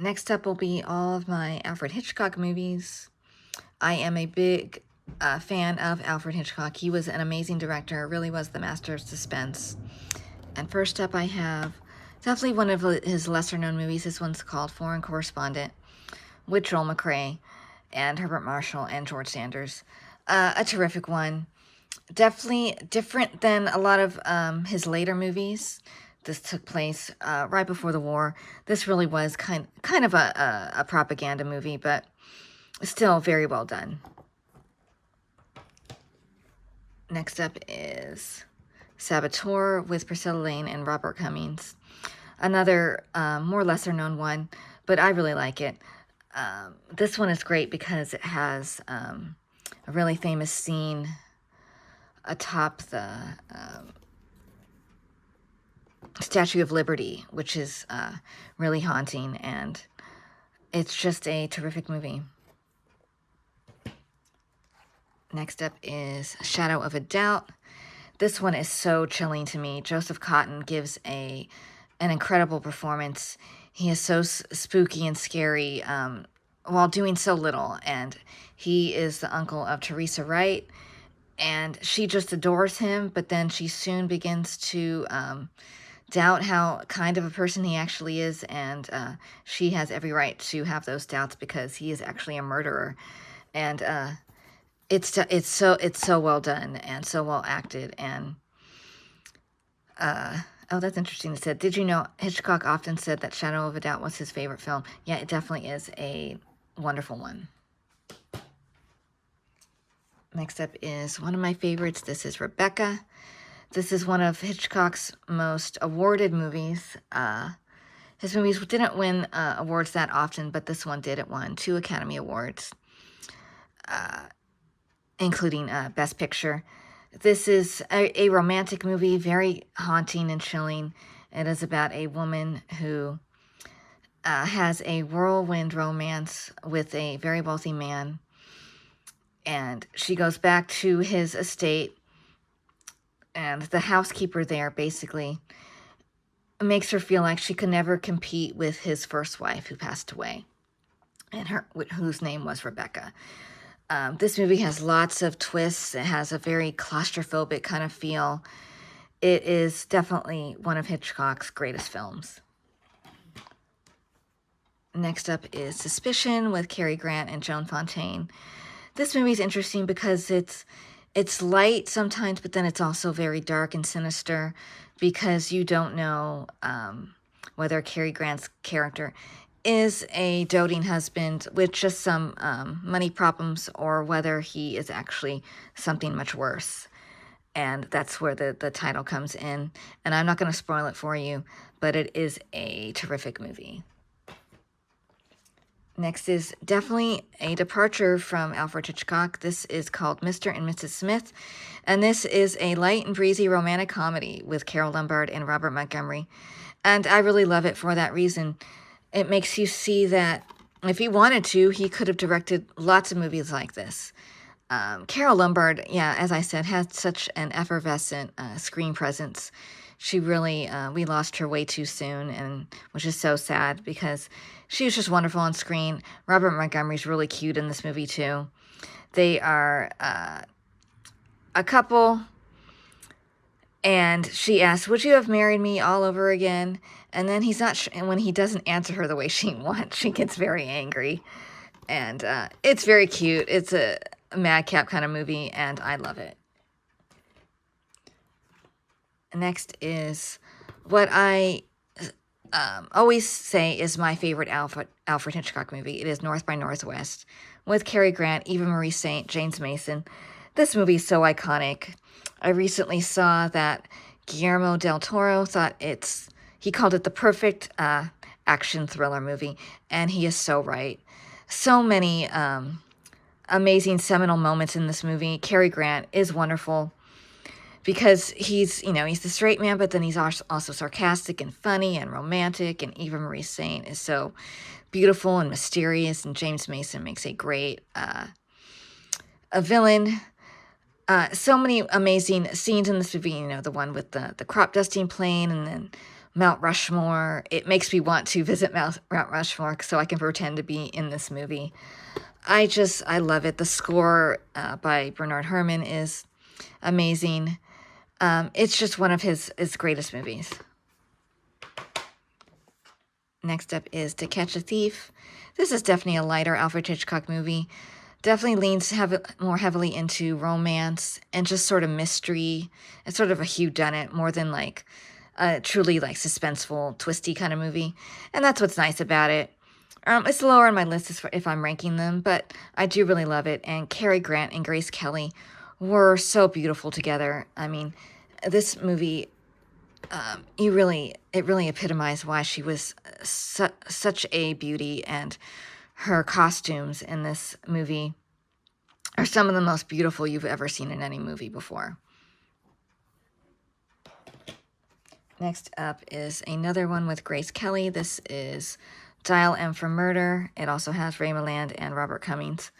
Next up will be all of my Alfred Hitchcock movies. I am a big fan of Alfred Hitchcock. He was an amazing director, really was the master of suspense. And first up I have definitely one of his lesser known movies. This one's called Foreign Correspondent with Joel McCrea and Herbert Marshall and George Sanders. A terrific one. Definitely different than a lot of his later movies. This took place right before the war. This really was kind of a propaganda movie, but still very well done. Next up is Saboteur with Priscilla Lane and Robert Cummings. Another more lesser known one, but I really like it. This one is great because it has a really famous scene atop the Statue of Liberty, which is really haunting, and it's just a terrific movie. Next up is Shadow of a Doubt. This one is so chilling to me. Joseph Cotten gives an incredible performance. He is so spooky and scary while doing so little, and he is the uncle of Teresa Wright, and she just adores him, but then she soon begins to doubt how kind of a person he actually is, and she has every right to have those doubts because he is actually a murderer. And it's so well done and so well acted. And oh, that's interesting. It said, did you know Hitchcock often said that Shadow of a Doubt was his favorite film? Yeah, it definitely is a wonderful one. Next up is one of my favorites. This is Rebecca. This is one of Hitchcock's most awarded movies. His movies didn't win awards that often, but this one did. It won 2 Academy Awards, including Best Picture. This is a romantic movie, very haunting and chilling. It is about a woman who has a whirlwind romance with a very wealthy man, and she goes back to his estate, and the housekeeper there basically makes her feel like she could never compete with his first wife who passed away, and whose name was Rebecca. This movie has lots of twists. It has a very claustrophobic kind of feel. It is definitely one of Hitchcock's greatest films. Next up is Suspicion with Cary Grant and Joan Fontaine. This movie is interesting because it's light sometimes, but then it's also very dark and sinister because you don't know whether Cary Grant's character is a doting husband with just some money problems or whether he is actually something much worse. And that's where the title comes in. And I'm not going to spoil it for you, but it is a terrific movie. Next is definitely a departure from Alfred Hitchcock. This is called Mr. and Mrs. Smith, and this is a light and breezy romantic comedy with Carole Lombard and Robert Montgomery, and I really love it for that reason. It makes you see that if he wanted to, he could have directed lots of movies like this. Carole Lombard, yeah, as I said, has such an effervescent screen presence. She really, we lost her way too soon, and which is so sad because she was just wonderful on screen. Robert Montgomery's really cute in this movie too. They are a couple, and she asks, "Would you have married me all over again?" And then he's not and when he doesn't answer her the way she wants, she gets very angry, and it's very cute. It's a madcap kind of movie, and I love it. Next is what I always say is my favorite Alfred Hitchcock movie. It is North by Northwest with Cary Grant, Eva Marie Saint, James Mason. This movie is so iconic. I recently saw that Guillermo del Toro thought he called it the perfect action thriller movie, and he is so right. So many amazing seminal moments in this movie. Cary Grant is wonderful because he's the straight man, but then he's also sarcastic and funny and romantic, and Eva Marie Saint is so beautiful and mysterious, and James Mason makes a great a villain. So many amazing scenes in this movie, the one with the crop dusting plane, and then Mount Rushmore. It makes me want to visit Mount Rushmore so I can pretend to be in this movie. I love it. The score by Bernard Herrmann is amazing. It's just one of his greatest movies. Next up is To Catch a Thief. This is definitely a lighter Alfred Hitchcock movie. Definitely leans more heavily into romance and just sort of mystery. It's sort of a whodunit more than like a truly like suspenseful, twisty kind of movie. And that's what's nice about it. It's lower on my list if I'm ranking them, but I do really love it. And Cary Grant and Grace Kelly were so beautiful together. I mean, this movie, it really epitomized why she was such a beauty, and her costumes in this movie are some of the most beautiful you've ever seen in any movie before. Next up is another one with Grace Kelly. This is Dial M for Murder. It also has Ray Milland and Robert Cummings.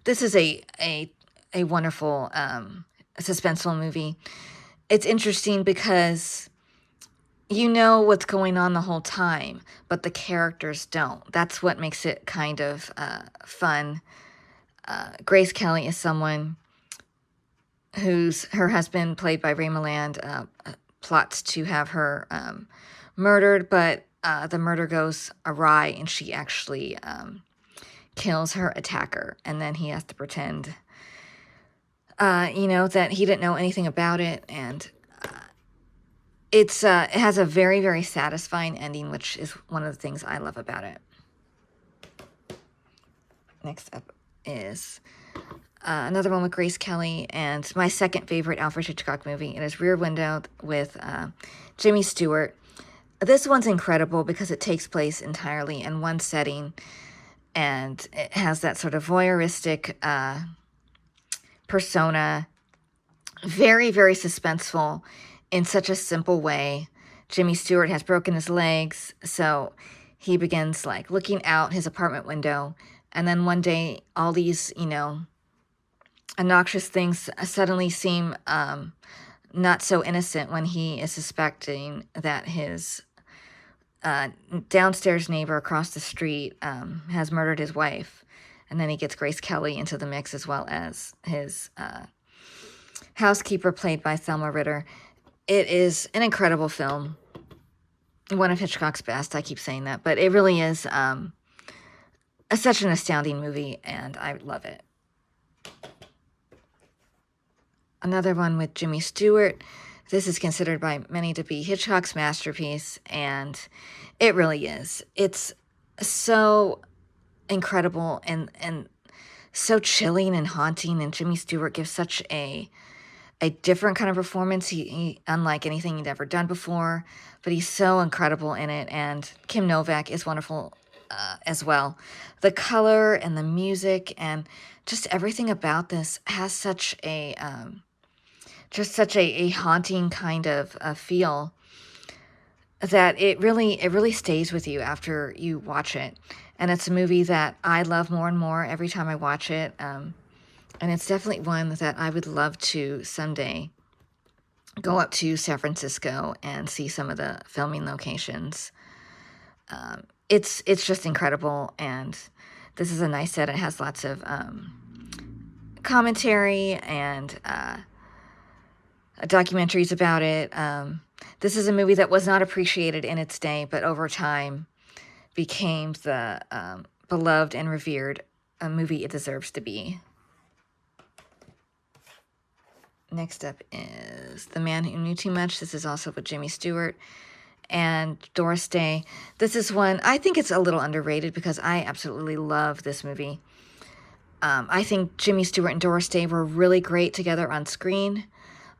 This is a wonderful suspenseful movie. It's interesting because you know what's going on the whole time, but the characters don't. That's what makes it kind of fun. Grace Kelly is someone her husband, played by Ray Milland, plots to have her murdered, but the murder goes awry and she actually kills her attacker. And then he has to pretend, that he didn't know anything about it. And it has a very, very satisfying ending, which is one of the things I love about it. Next up is another one with Grace Kelly, and my second favorite Alfred Hitchcock movie. It is Rear Window with Jimmy Stewart. This one's incredible because it takes place entirely in one setting, and it has that sort of voyeuristic persona. Very, very suspenseful in such a simple way. Jimmy Stewart has broken his legs, so he begins like looking out his apartment window, and then one day all these, obnoxious things suddenly seem not so innocent when he is suspecting that his downstairs neighbor across the street has murdered his wife. And then he gets Grace Kelly into the mix, as well as his housekeeper, played by Thelma Ritter. It is an incredible film. One of Hitchcock's best. I keep saying that, but it really is such an astounding movie, and I love it. Another one with Jimmy Stewart. This is considered by many to be Hitchcock's masterpiece, and it really is. It's so incredible and so chilling and haunting, and Jimmy Stewart gives such a different kind of performance. He unlike anything he'd ever done before, but he's so incredible in it, and Kim Novak is wonderful as well. The color and the music and just everything about this has such a haunting kind of feel that it really stays with you after you watch it. And it's a movie that I love more and more every time I watch it. And it's definitely one that I would love to someday go up to San Francisco and see some of the filming locations. It's just incredible, and this is a nice set. It has lots of commentary and documentaries about it. This is a movie that was not appreciated in its day, but over time became the beloved and revered movie it deserves to be. Next up is The Man Who Knew Too Much. This is also with Jimmy Stewart and Doris Day. This is one, I think it's a little underrated because I absolutely love this movie. I think Jimmy Stewart and Doris Day were really great together on screen.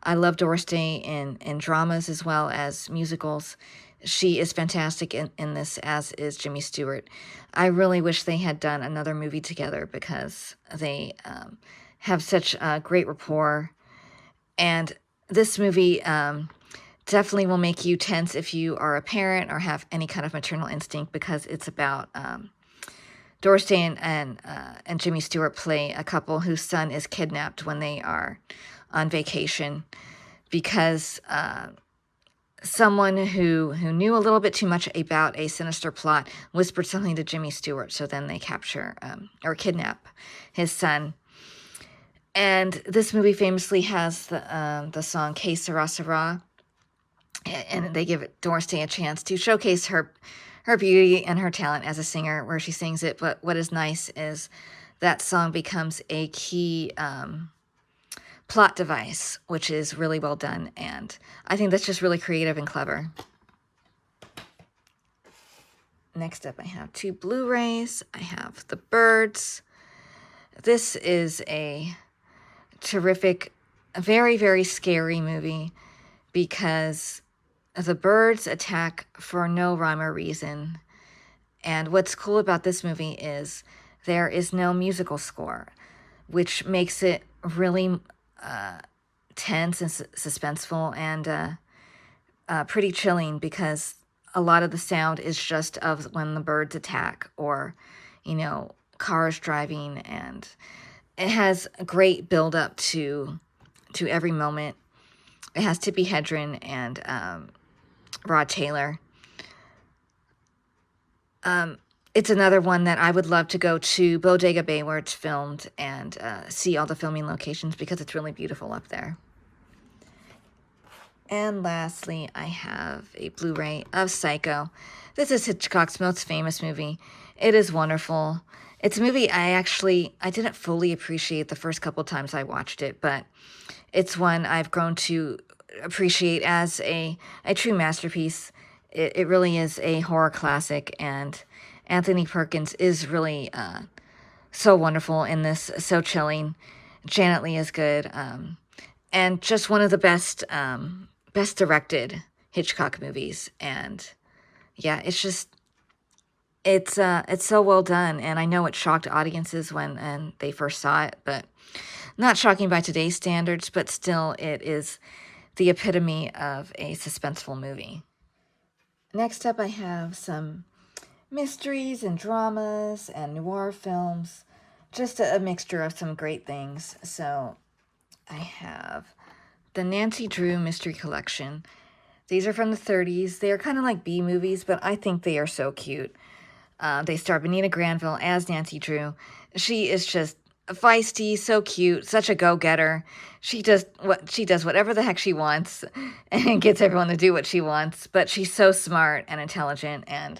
I love Doris Day in dramas as well as musicals. She is fantastic in this, as is Jimmy Stewart. I really wish they had done another movie together because they have such a great rapport. And this movie definitely will make you tense if you are a parent or have any kind of maternal instinct, because it's about Doris Day and Jimmy Stewart play a couple whose son is kidnapped when they are on vacation because someone who knew a little bit too much about a sinister plot whispered something to Jimmy Stewart, so then they capture or kidnap his son. And this movie famously has the song "Que Sera Sera," and they give Doris Day a chance to showcase her beauty and her talent as a singer, where she sings it. But what is nice is that song becomes a key plot device, which is really well done, and I think that's just really creative and clever. Next up, I have 2 Blu-rays. I have The Birds. This is a terrific, very, very scary movie because the birds attack for no rhyme or reason. And what's cool about this movie is there is no musical score, which makes it really tense and suspenseful and pretty chilling, because a lot of the sound is just of when the birds attack or, cars driving, and it has a great build up to every moment. It has Tippi Hedren and Rod Taylor. It's another one that I would love to go to Bodega Bay, where it's filmed, and see all the filming locations, because it's really beautiful up there. And lastly, I have a Blu-ray of Psycho. This is Hitchcock's most famous movie. It is wonderful. It's a movie I didn't fully appreciate the first couple times I watched it, but it's one I've grown to appreciate as a true masterpiece. It really is a horror classic, and Anthony Perkins is really so wonderful in this, so chilling. Janet Leigh is good, and just one of the best directed Hitchcock movies. And yeah, it's so well done, and I know it shocked audiences when they first saw it, but not shocking by today's standards, but still it is the epitome of a suspenseful movie. Next up, I have some mysteries and dramas and noir films, just a mixture of some great things. So I have the Nancy Drew Mystery Collection. These are from the 30s. They are kind of like B movies, but I think they are so cute. They star Benita Granville as Nancy Drew. She is just feisty, so cute, such a go-getter. She does whatever the heck she wants and gets everyone to do what she wants, but she's so smart and intelligent, and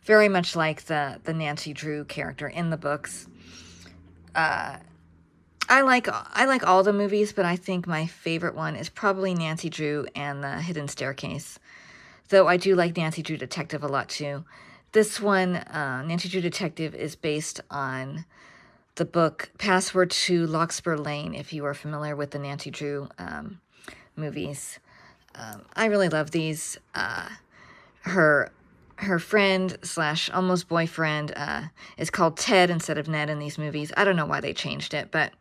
very much like the Nancy Drew character in the books. I like all the movies, but I think my favorite one is probably Nancy Drew and the Hidden Staircase, though I do like Nancy Drew Detective a lot too. This one, Nancy Drew Detective, is based on the book Password to Larkspur Lane, if you are familiar with the Nancy Drew movies. I really love these. Her friend / almost boyfriend is called Ted instead of Ned in these movies. I don't know why they changed it, but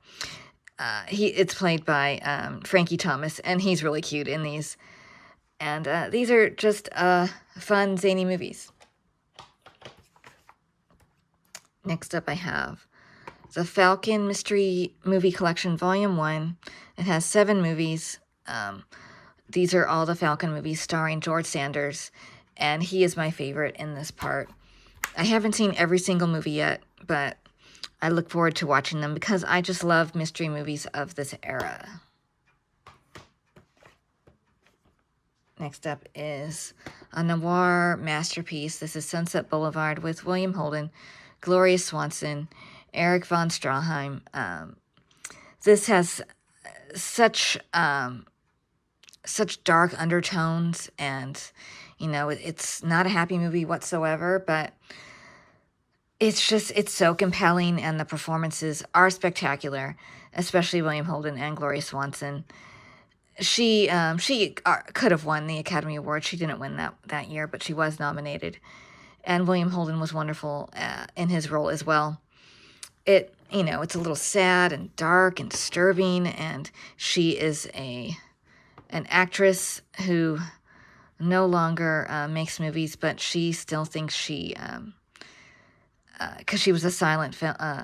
it's played by Frankie Thomas, and he's really cute in these. And these are just fun, zany movies. Next up, I have the Falcon Mystery Movie Collection Volume 1. It has 7 movies. These are all the Falcon movies starring George Sanders, and he is my favorite in this part. I haven't seen every single movie yet, but I look forward to watching them because I just love mystery movies of this era. Next up is a noir masterpiece. This is Sunset Boulevard with William Holden, Gloria Swanson, Eric von Stroheim. This has such dark undertones, and it's not a happy movie whatsoever, but it's so compelling, and the performances are spectacular, especially William Holden and Gloria Swanson. She could have won the Academy Award. She didn't win that year, but she was nominated. And William Holden was wonderful in his role as well. It's a little sad and dark and disturbing, and she is an actress who no longer makes movies, but she still thinks because she was a silent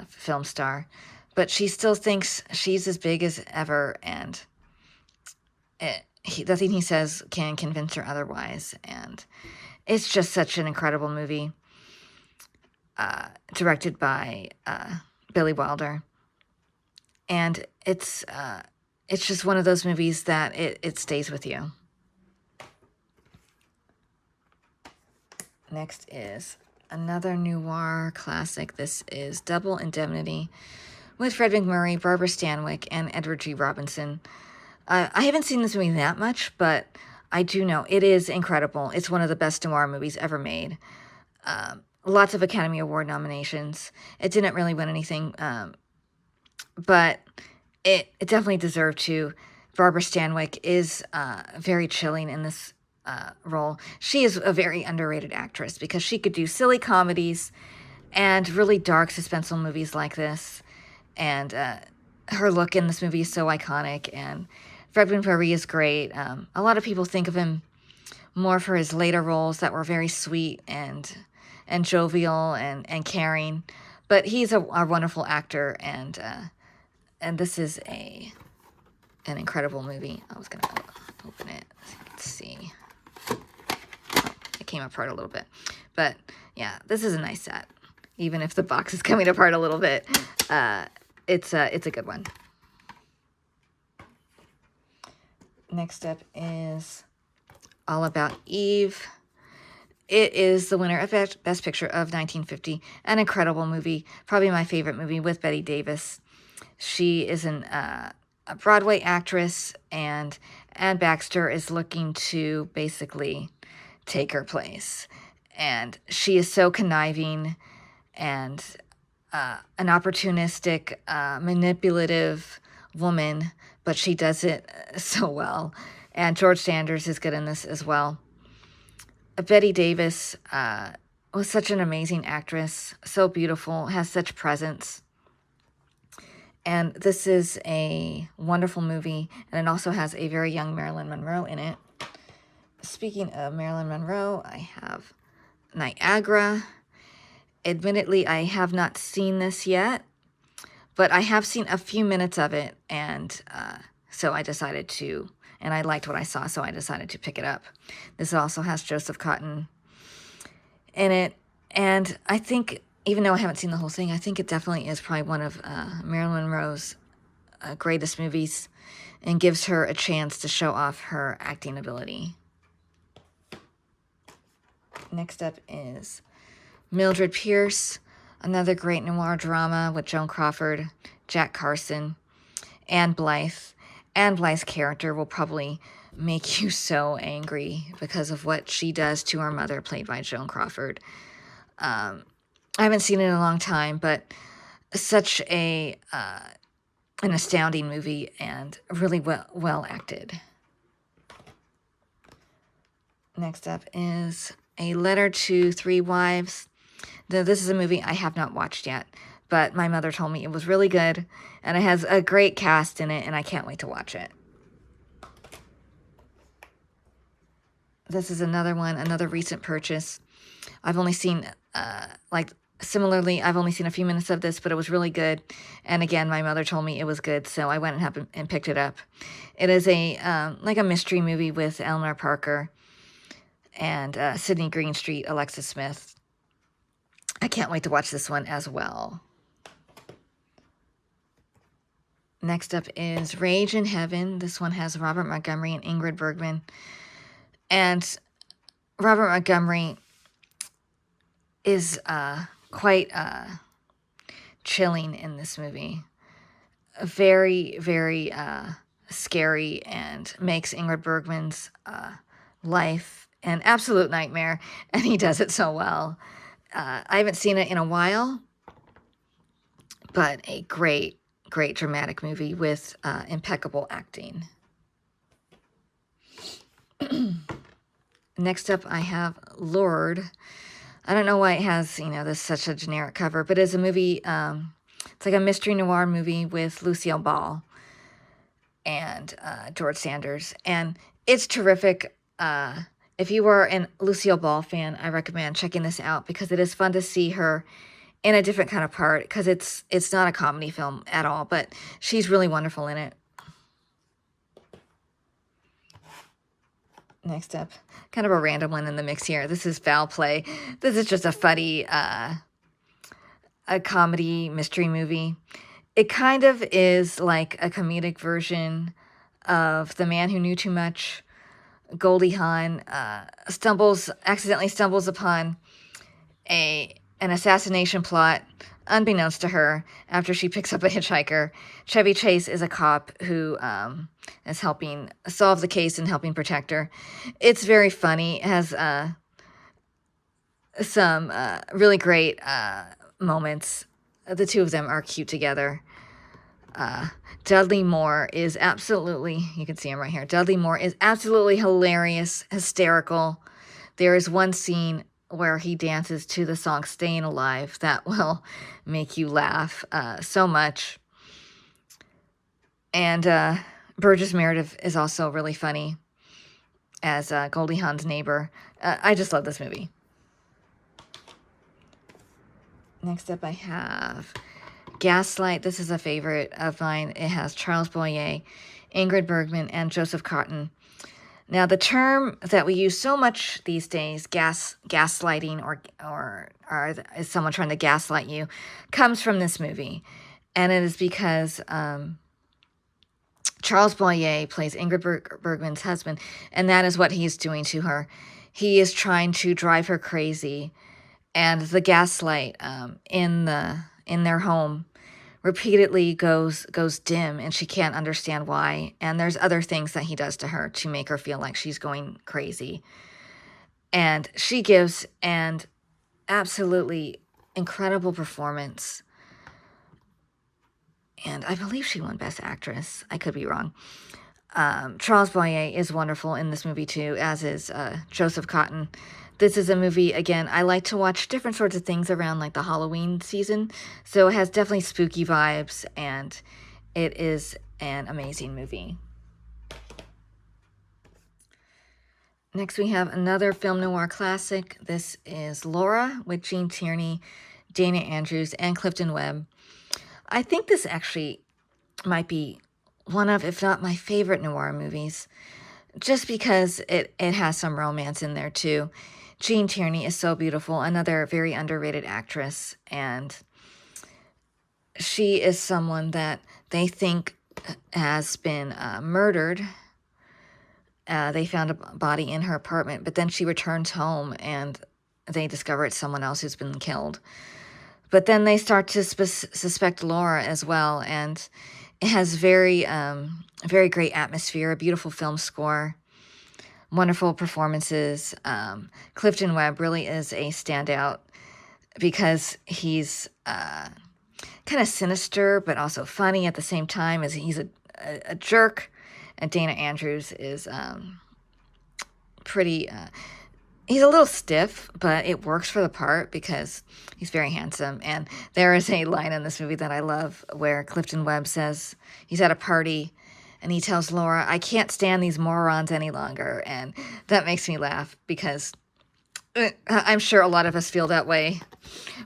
film star, but she still thinks she's as big as ever, and nothing he says can convince her otherwise. And it's just such an incredible movie, directed by Billy Wilder. And it's just one of those movies that it stays with you. Next is another noir classic. This is Double Indemnity with Fred MacMurray, Barbara Stanwyck, and Edward G. Robinson. I haven't seen this movie that much, but I do know it is incredible. It's one of the best noir movies ever made. Lots of Academy Award nominations. It didn't really win anything, but it definitely deserved to. Barbara Stanwyck is very chilling in this role. She is a very underrated actress because she could do silly comedies and really dark suspenseful movies like this. And her look in this movie is so iconic, and Fred MacMurray is great. A lot of people think of him more for his later roles that were very sweet and jovial and caring, but he's a wonderful actor, and this is an incredible movie. I was gonna open it so you can see. It came apart a little bit, but yeah, this is a nice set. Even if the box is coming apart a little bit, it's a good one. Next up is All About Eve. It is the winner of Best Picture of 1950. An incredible movie, probably my favorite movie, with Bette Davis. She is a Broadway actress, and Anne Baxter is looking to basically take her place. And she is so conniving and an opportunistic, manipulative woman, but she does it so well. And George Sanders is good in this as well. Bette Davis was such an amazing actress, so beautiful, has such presence. And this is a wonderful movie, and it also has a very young Marilyn Monroe in it. Speaking of Marilyn Monroe, I have Niagara. Admittedly, I have not seen this yet, but I have seen a few minutes of it, and so I decided to, and I liked what I saw, so I decided to pick it up. This also has Joseph Cotton in it, and I think, even though I haven't seen the whole thing, I think it definitely is probably one of Marilyn Monroe's greatest movies, and gives her a chance to show off her acting ability. Next up is Mildred Pierce, another great noir drama with Joan Crawford, Jack Carson, and Blythe. Anne Blythe's character will probably make you so angry because of what she does to her mother, played by Joan Crawford. I haven't seen it in a long time, but such an astounding movie and really well acted. Next up is A Letter to Three Wives. This is a movie I have not watched yet, but my mother told me it was really good, and it has a great cast in it, and I can't wait to watch it. This is another one, another recent purchase. I've only seen, similarly, I've only seen a few minutes of this, but it was really good. And again, my mother told me it was good, so I went and picked it up. It is a mystery movie with Eleanor Parker and Sydney Greenstreet, Alexis Smith. I can't wait to watch this one as well. Next up is Rage in Heaven. This one has Robert Montgomery and Ingrid Bergman. And Robert Montgomery is quite chilling in this movie. Very, very scary, and makes Ingrid Bergman's life an absolute nightmare, and he does it so well. I haven't seen it in a while, but a great dramatic movie with impeccable acting. Next up, I have Lord. I don't know why it has, this such a generic cover, but it's a movie, it's like a mystery noir movie with Lucille Ball and George Sanders, and it's terrific. If you are a Lucille Ball fan, I recommend checking this out because it is fun to see her in a different kind of part, because it's not a comedy film at all, but she's really wonderful in it. Next up, kind of a random one in the mix here. This is Foul Play. This is just a funny a comedy mystery movie. It kind of is like a comedic version of The Man Who Knew Too Much. Goldie Hawn accidentally stumbles upon an assassination plot unbeknownst to her after she picks up a hitchhiker. Chevy Chase is a cop who is helping solve the case and helping protect her. It's very funny. It has some really great moments. The two of them are cute together. Dudley Moore is absolutely, you can see him right here. Dudley Moore is absolutely hilarious, hysterical. There is one scene where he dances to the song Staying Alive that will make you laugh so much. And Burgess Meredith is also really funny as Goldie Hawn's neighbor. I just love this movie. Next up I have Gaslight. This is a favorite of mine. It has Charles Boyer, Ingrid Bergman, and Joseph Cotten. Now, the term that we use so much these days, gaslighting, or is someone trying to gaslight you, comes from this movie. And it is because Charles Boyer plays Ingrid Bergman's husband, and that is what he's doing to her. He is trying to drive her crazy, and the gaslight in their home repeatedly goes dim, and she can't understand why. And there's other things that he does to her to make her feel like she's going crazy. And she gives an absolutely incredible performance. And I believe she won Best Actress. I could be wrong. Charles Boyer is wonderful in this movie too, as is Joseph Cotten. This is a movie, again, I like to watch different sorts of things around like the Halloween season. So it has definitely spooky vibes, and it is an amazing movie. Next we have another film noir classic. This is Laura with Gene Tierney, Dana Andrews, and Clifton Webb. I think this actually might be one of, if not my favorite noir movies, just because it has some romance in there too. Gene Tierney is so beautiful, another very underrated actress, and she is someone that they think has been murdered. They found a body in her apartment, but then she returns home and they discover it's someone else who's been killed. But then they start to suspect Laura as well, and it has very great atmosphere, a beautiful film score, wonderful performances. Clifton Webb really is a standout because he's kind of sinister but also funny at the same time, as he's a jerk. And Dana Andrews is pretty... he's a little stiff, but it works for the part because he's very handsome. And there is a line in this movie that I love where Clifton Webb says he's at a party and he tells Laura, "I can't stand these morons any longer." And that makes me laugh because I'm sure a lot of us feel that way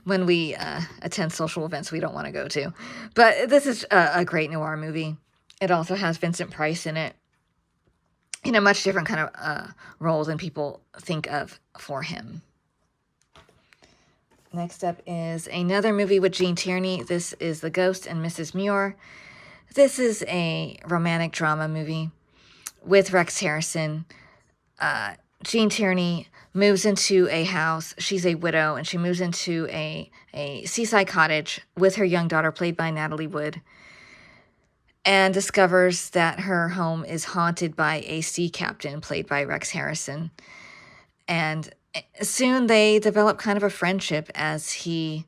when we attend social events we don't want to go to. But this is a great noir movie. It also has Vincent Price in it, in a much different kind of role than people think of for him. Next up is another movie with Gene Tierney. This is The Ghost and Mrs. Muir. This is a romantic drama movie with Rex Harrison. Gene Tierney moves into a house. She's a widow, and she moves into a seaside cottage with her young daughter, played by Natalie Wood, and discovers that her home is haunted by a sea captain, played by Rex Harrison. And soon they develop kind of a friendship as he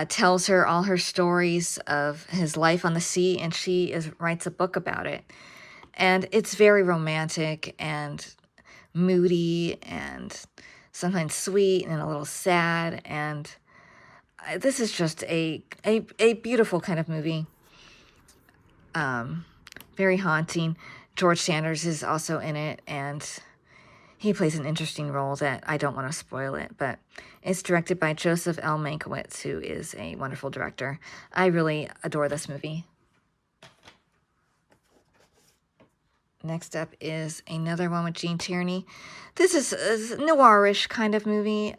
tells her all her stories of his life on the sea, and she writes a book about it. And it's very romantic and moody and sometimes sweet and a little sad. And this is just a beautiful kind of movie. Very haunting. George Sanders is also in it, and he plays an interesting role that I don't want to spoil it, but it's directed by Joseph L. Mankiewicz, who is a wonderful director. I really adore this movie. Next up is another one with Gene Tierney. This is a noirish kind of movie.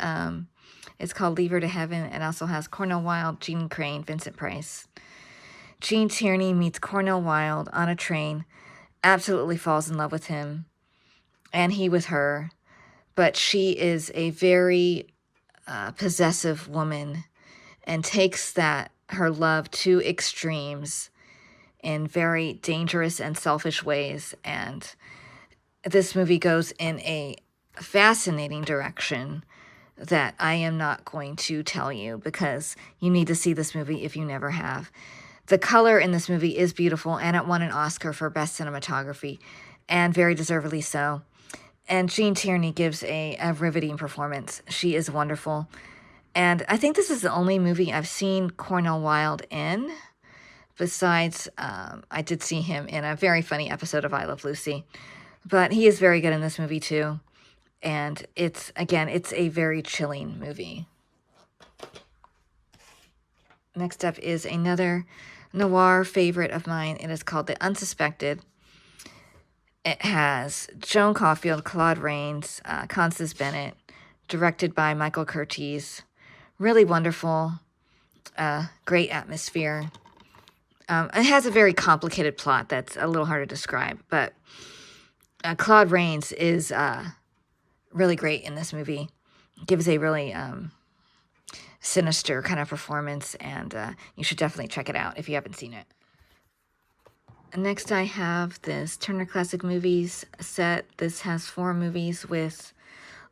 It's called Leave Her to Heaven. It also has Cornel Wilde, Gene Crane, Vincent Price. Gene Tierney meets Cornel Wilde on a train, absolutely falls in love with him, and he with her. But she is a very possessive woman and takes her love to extremes in very dangerous and selfish ways. And this movie goes in a fascinating direction that I am not going to tell you because you need to see this movie if you never have. The color in this movie is beautiful, and it won an Oscar for Best Cinematography, and very deservedly so. And Gene Tierney gives a riveting performance. She is wonderful. And I think this is the only movie I've seen Cornel Wilde in. Besides, I did see him in a very funny episode of I Love Lucy. But he is very good in this movie, too. And it's a very chilling movie. Next up is another noir favorite of mine. It is called The Unsuspected. It has Joan Caulfield, Claude Rains, Constance Bennett, directed by Michael Curtiz. Really wonderful, great atmosphere. It has a very complicated plot that's a little hard to describe, but Claude Rains is really great in this movie. Gives a really sinister kind of performance, and you should definitely check it out if you haven't seen it. Next, I have this Turner Classic Movies set. This has 4 movies with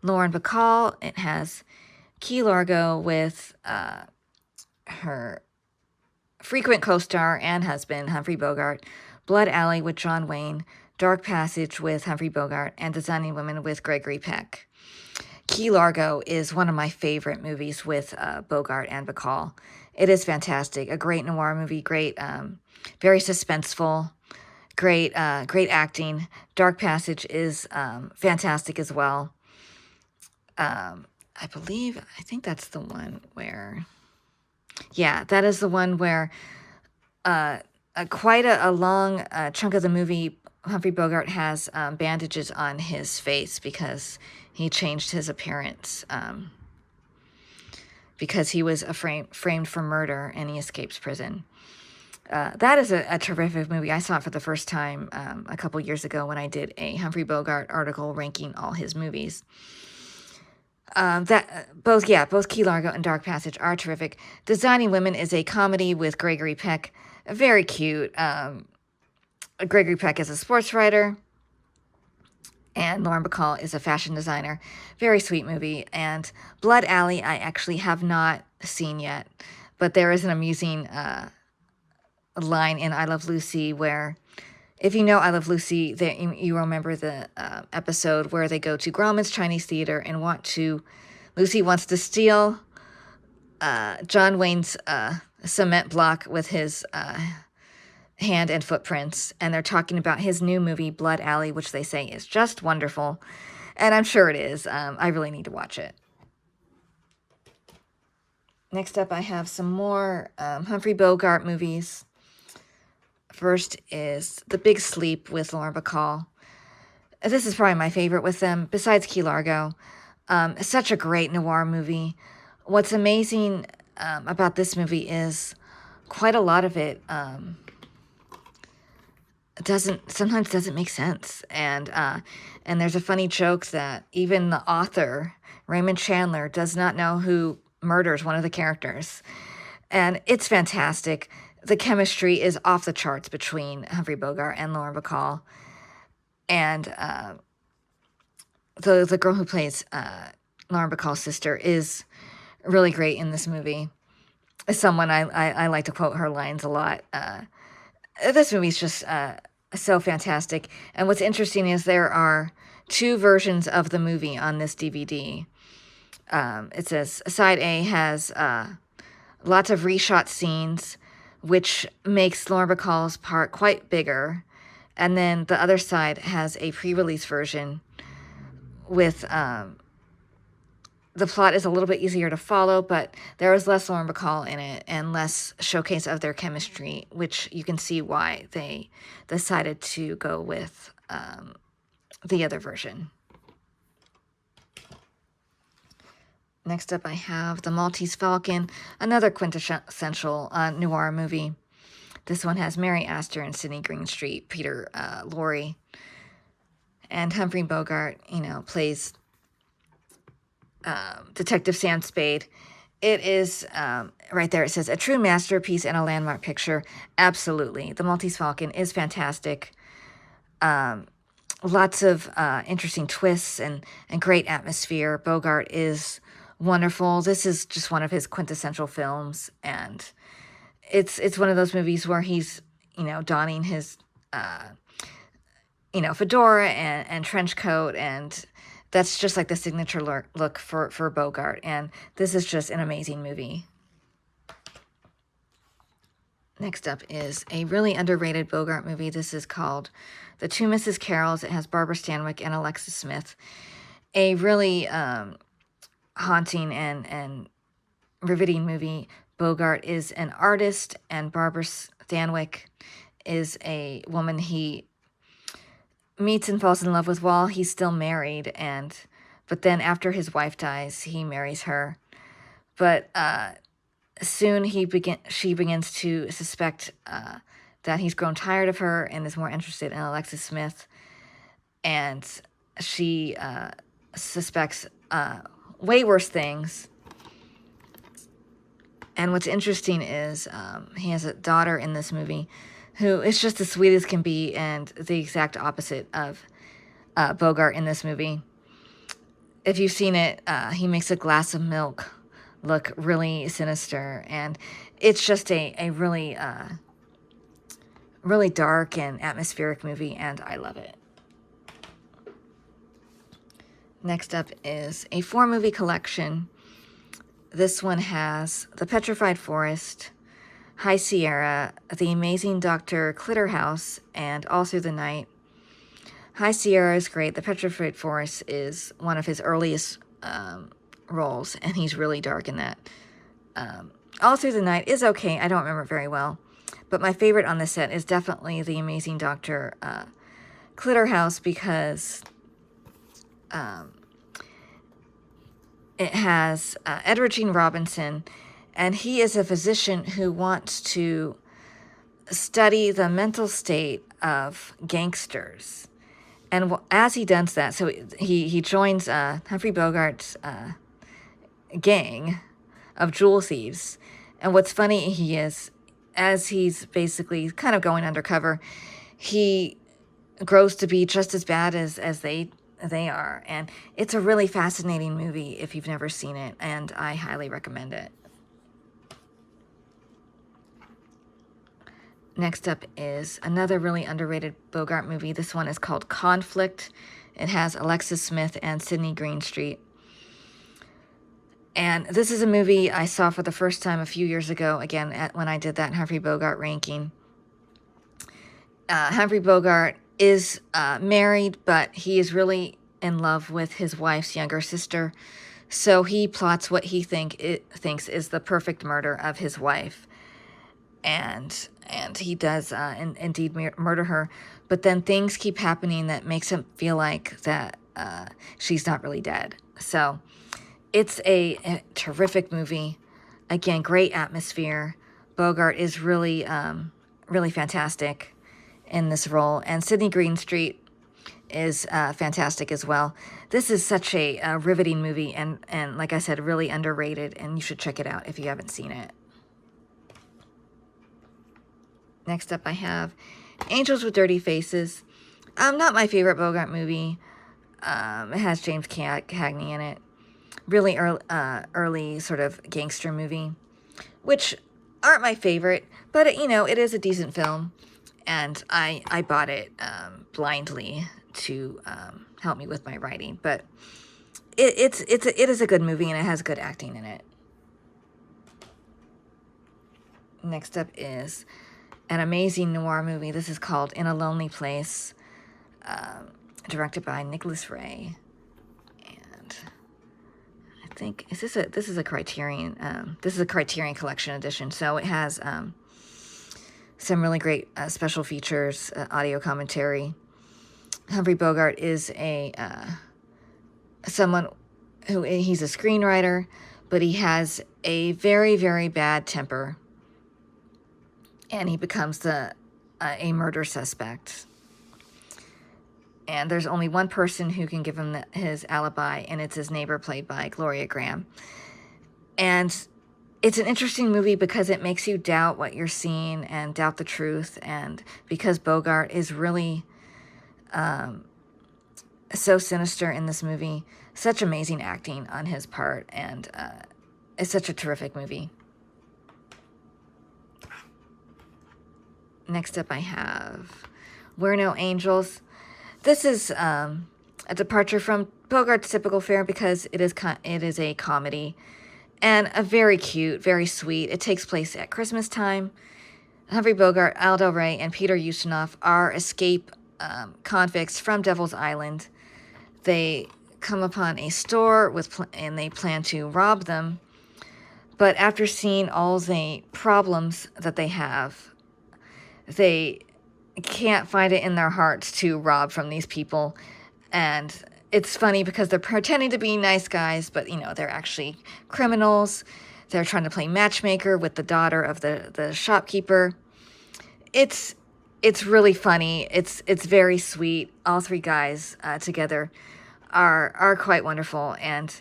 Lauren Bacall. It has Key Largo with her frequent co-star and husband, Humphrey Bogart, Blood Alley with John Wayne, Dark Passage with Humphrey Bogart, and Designing Women with Gregory Peck. Key Largo is one of my favorite movies with Bogart and Bacall. It is fantastic. A great noir movie, great, very suspenseful, great acting. Dark Passage is fantastic as well. I think that's the one where, yeah, that is the one where quite a long chunk of the movie, Humphrey Bogart has bandages on his face because he changed his appearance because he was framed for murder and he escapes prison. That is a terrific movie. I saw it for the first time a couple years ago when I did a Humphrey Bogart article ranking all his movies. Both Key Largo and Dark Passage are terrific. Designing Women is a comedy with Gregory Peck. Very cute. Gregory Peck is a sports writer, and Lauren Bacall is a fashion designer. Very sweet movie. And Blood Alley I actually have not seen yet, but there is an amusing line in I Love Lucy where, if you know I Love Lucy, you remember the episode where they go to Grauman's Chinese Theater and Lucy wants to steal John Wayne's cement block with his hand and footprints, and they're talking about his new movie, Blood Alley, which they say is just wonderful, and I'm sure it is. I really need to watch it. Next up, I have some more Humphrey Bogart movies. First is The Big Sleep with Lauren Bacall. This is probably my favorite with them, besides Key Largo. Such a great noir movie. What's amazing about this movie is quite a lot of it sometimes doesn't make sense. And there's a funny joke that even the author, Raymond Chandler, does not know who murders one of the characters. And it's fantastic. The chemistry is off the charts between Humphrey Bogart and Lauren Bacall. And the girl who plays Lauren Bacall's sister is really great in this movie. As someone I like to quote her lines a lot. This movie's just so fantastic. And what's interesting is there are 2 versions of the movie on this DVD. It says Side A has lots of reshot scenes, which makes Lauren Bacall's part quite bigger. And then the other side has a pre-release version with the plot is a little bit easier to follow, but there is less Lauren Bacall in it and less showcase of their chemistry, which you can see why they decided to go with the other version. Next up, I have The Maltese Falcon, another quintessential noir movie. This one has Mary Astor and Sidney Greenstreet, Peter Lorre, and Humphrey Bogart, plays Detective Sam Spade. It is, right there, it says, a true masterpiece and a landmark picture. Absolutely. The Maltese Falcon is fantastic. Lots of interesting twists and great atmosphere. Bogart is wonderful. This is just one of his quintessential films, and it's one of those movies where he's, donning his, fedora and trench coat, and that's just like the signature look for Bogart, and this is just an amazing movie. Next up is a really underrated Bogart movie. This is called The Two Mrs. Carrolls. It has Barbara Stanwyck and Alexis Smith. A really haunting and riveting movie. Bogart is an artist, and Barbara Stanwyck is a woman he meets and falls in love with while he's still married, but then after his wife dies, he marries her. But soon she begins to suspect that he's grown tired of her and is more interested in Alexis Smith, and she suspects way worse things. And what's interesting is he has a daughter in this movie who is just as sweet as can be, and the exact opposite of Bogart in this movie. If you've seen it, he makes a glass of milk look really sinister, and it's just a really, really dark and atmospheric movie, and I love it. Next up is a 4-movie collection. This one has The Petrified Forest, High Sierra, The Amazing Dr. Clitterhouse, and All Through the Night. High Sierra is great. The Petrified Forest is one of his earliest roles, and he's really dark in that. All Through the Night is okay. I don't remember it very well. But my favorite on the set is definitely The Amazing Dr. Clitterhouse, because it has Edward Gene Robinson, and he is a physician who wants to study the mental state of gangsters. And as he does that, so he joins Humphrey Bogart's gang of jewel thieves. And what's funny, he is, as he's basically kind of going undercover, he grows to be just as bad as they are. And it's a really fascinating movie if you've never seen it, and I highly recommend it. Next up is another really underrated Bogart movie. This one is called Conflict. It has Alexis Smith and Sidney Greenstreet. And this is a movie I saw for the first time a few years ago, again, when I did that Humphrey Bogart ranking. Humphrey Bogart is married, but he is really in love with his wife's younger sister. So he plots what he thinks is the perfect murder of his wife. And he does indeed murder her. But then things keep happening that makes him feel like that she's not really dead. So it's a terrific movie. Again, great atmosphere. Bogart is really, really fantastic in this role. And Sidney Greenstreet is fantastic as well. This is such a riveting movie, and like I said, really underrated, and you should check it out if you haven't seen it. Next up, I have Angels with Dirty Faces. Not my favorite Bogart movie. It has James Cagney in it. Really early sort of gangster movie, which aren't my favorite, but it is a decent film, and I bought it blindly to help me with my writing. But it is a good movie, and it has good acting in it. Next up is an amazing noir movie. This is called In a Lonely Place, directed by Nicholas Ray, and I think this is a Criterion. This is a Criterion Collection edition, so it has some really great special features, audio commentary. Humphrey Bogart is someone who, he's a screenwriter, but he has a very, very bad temper, and he becomes a murder suspect. And there's only one person who can give him his alibi, and it's his neighbor, played by Gloria Graham. And it's an interesting movie because it makes you doubt what you're seeing and doubt the truth. And because Bogart is really so sinister in this movie, such amazing acting on his part, and it's such a terrific movie. Next up I have We're No Angels. This is a departure from Bogart's typical fare because it is a comedy, and a very cute, very sweet. It takes place at Christmas time. Humphrey Bogart, Al Del Rey, and Peter Ustinov are escape convicts from Devil's Island. They come upon a store and they plan to rob them. But after seeing all the problems that they have, they can't find it in their hearts to rob from these people. And it's funny because they're pretending to be nice guys, but, they're actually criminals. They're trying to play matchmaker with the daughter of the shopkeeper. It's really funny. It's very sweet. All three guys together are quite wonderful, and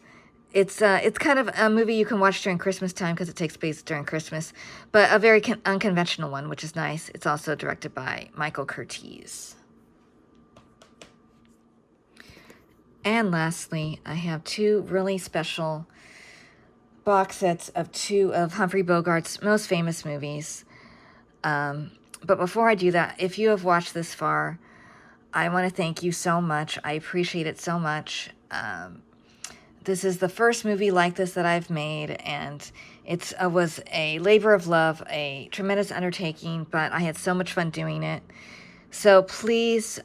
it's kind of a movie you can watch during Christmas time because it takes place during Christmas, but a very unconventional one, which is nice. It's also directed by Michael Curtiz. And lastly, I have two really special box sets of two of Humphrey Bogart's most famous movies. But before I do that, if you have watched this far, I want to thank you so much. I appreciate it so much. This is the first movie like this that I've made, and it was a labor of love, a tremendous undertaking, but I had so much fun doing it. So please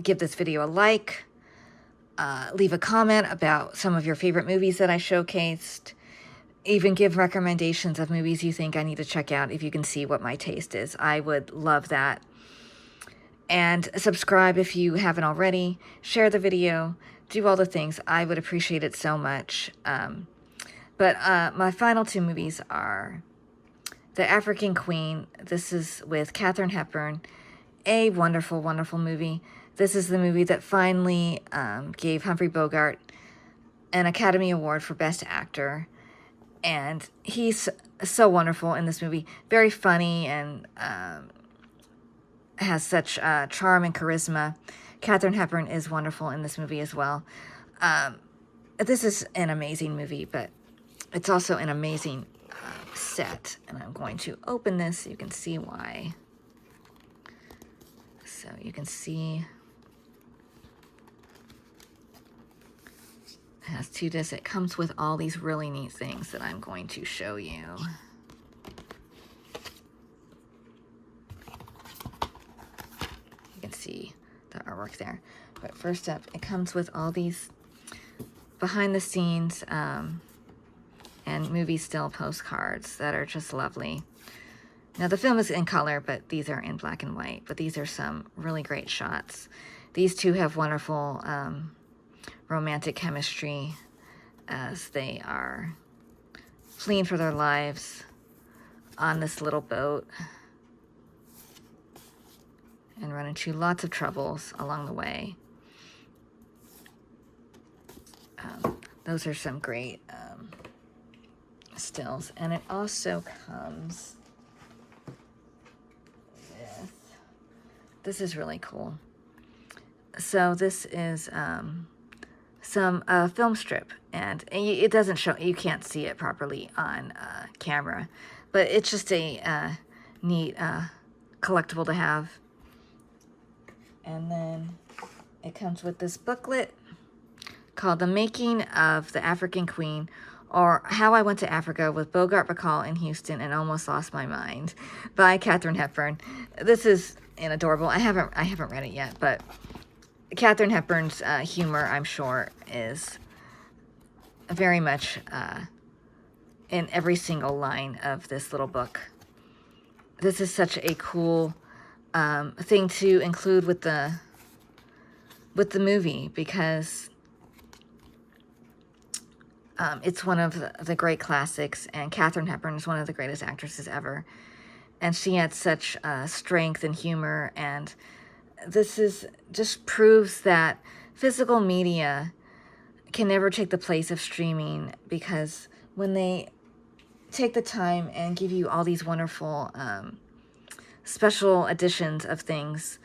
give this video a like, leave a comment about some of your favorite movies that I showcased, even give recommendations of movies you think I need to check out if you can see what my taste is. I would love that. And subscribe if you haven't already. Share the video. Do all the things. I would appreciate it so much. But my final two movies are The African Queen. This is with Katharine Hepburn. A wonderful, wonderful movie. This is the movie that finally gave Humphrey Bogart an Academy Award for Best Actor. And he's so wonderful in this movie. Very funny and has such charm and charisma. Katharine Hepburn is wonderful in this movie as well. This is an amazing movie, but it's also an amazing set. And I'm going to open this so you can see why. So you can see it has two discs. It comes with all these really neat things that I'm going to show you. You can see the artwork there. But first up, it comes with all these behind the scenes and movie still postcards that are just lovely. Now the film is in color, but these are in black and white. But these are some really great shots. These two have wonderful romantic chemistry as they are fleeing for their lives on this little boat and run into lots of troubles along the way. Those are some great stills. And it also comes with, this is really cool. So this is some film strip, and it doesn't show, you can't see it properly on camera, but it's just a neat collectible to have. And then it comes with this booklet called The Making of the African Queen, or How I Went to Africa with Bogart, Bacall, and Houston and Almost Lost My Mind by Katharine Hepburn. This is adorable. I haven't read it yet, but Katharine Hepburn's humor, I'm sure, is very much in every single line of this little book. This is such a cool thing to include with the with the movie because it's one of the great classics, and Katharine Hepburn is one of the greatest actresses ever. And she had such strength and humor, and this is just proves that physical media can never take the place of streaming, because when they take the time and give you all these wonderful special editions of things,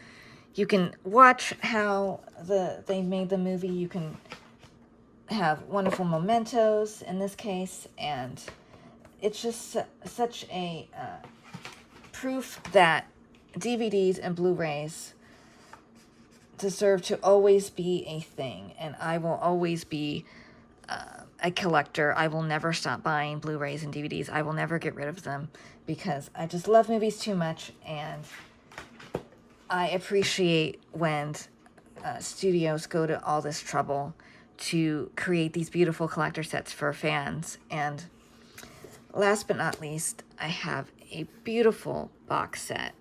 you can watch how they made the movie. You can have wonderful mementos in this case, and it's just such a proof that DVDs and Blu-rays deserve to always be a thing, and I will always be a collector. I will never stop buying Blu-rays and DVDs. I will never get rid of them because I just love movies too much, and I appreciate when studios go to all this trouble to create these beautiful collector sets for fans. And last but not least, I have a beautiful box set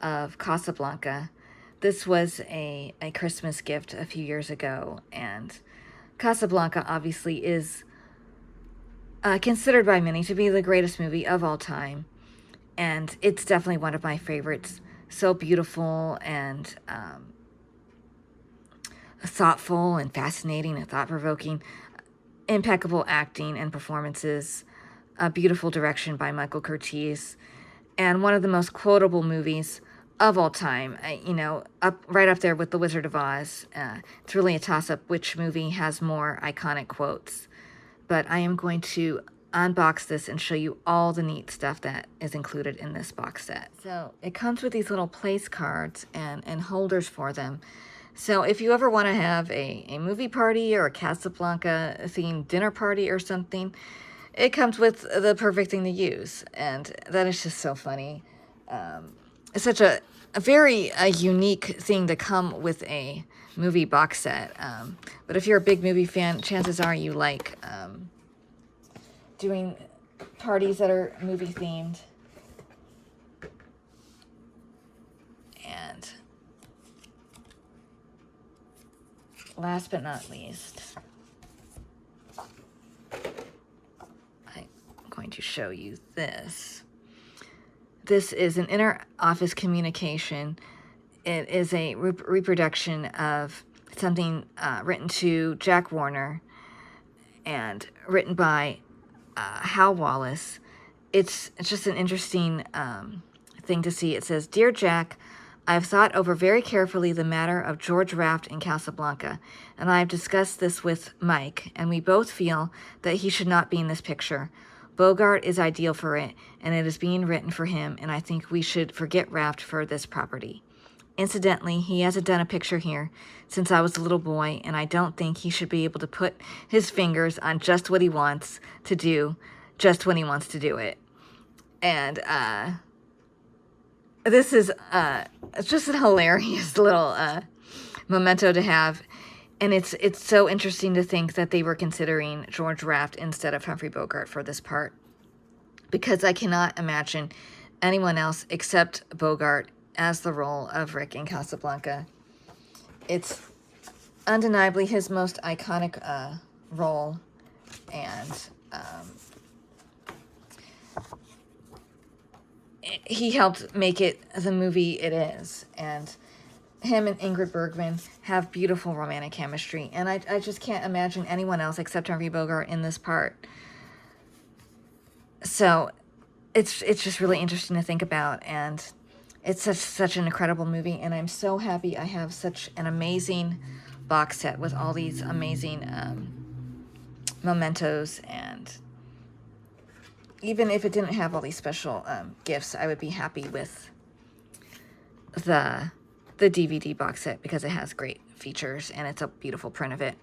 of Casablanca. This was a Christmas gift a few years ago, and Casablanca obviously is considered by many to be the greatest movie of all time, and it's definitely one of my favorites. So beautiful and thoughtful and fascinating and thought-provoking, impeccable acting and performances, a beautiful direction by Michael Curtiz, and one of the most quotable movies of all time. Right up there with The Wizard of Oz. It's really a toss-up which movie has more iconic quotes. But I am going to unbox this and show you all the neat stuff that is included in this box set. So it comes with these little place cards and holders for them. So if you ever want to have a movie party or a Casablanca themed dinner party or something, it comes with the perfect thing to use. And that is just so funny. It's such a very unique thing to come with a movie box set. But if you're a big movie fan, chances are you like doing parties that are movie themed. And last but not least, I'm going to show you this. This is an inter-office communication. It is a reproduction of something written to Jack Warner and written by Hal Wallace. It's just an interesting thing to see. It says, "Dear Jack, I have thought over very carefully the matter of George Raft in Casablanca, and I have discussed this with Mike, and we both feel that he should not be in this picture. Bogart is ideal for it, and it is being written for him, and I think we should forget Raft for this property. Incidentally, he hasn't done a picture here since I was a little boy, and I don't think he should be able to put his fingers on just what he wants to do, just when he wants to do it." And this is it's just a hilarious little memento to have. And it's so interesting to think that they were considering George Raft instead of Humphrey Bogart for this part, because I cannot imagine anyone else except Bogart as the role of Rick in Casablanca. It's undeniably his most iconic role, and he helped make it the movie it is. And him and Ingrid Bergman have beautiful romantic chemistry, and I just can't imagine anyone else except Humphrey Bogart in this part. So it's just really interesting to think about, and it's such an incredible movie, and I'm so happy I have such an amazing box set with all these amazing mementos. And even if it didn't have all these special gifts, I would be happy with the DVD box set because it has great features and it's a beautiful print of it.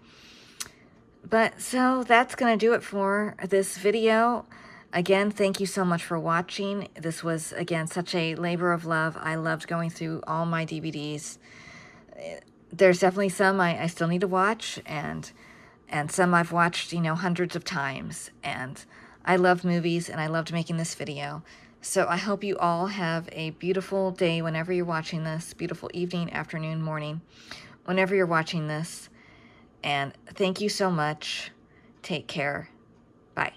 But so that's going to do it for this video. Again, thank you so much for watching. This was, again, such a labor of love. I loved going through all my DVDs. There's definitely some I still need to watch, and some I've watched, hundreds of times. And I love movies, and I loved making this video. So I hope you all have a beautiful day whenever you're watching this, beautiful evening, afternoon, morning, whenever you're watching this. And thank you so much. Take care. Bye.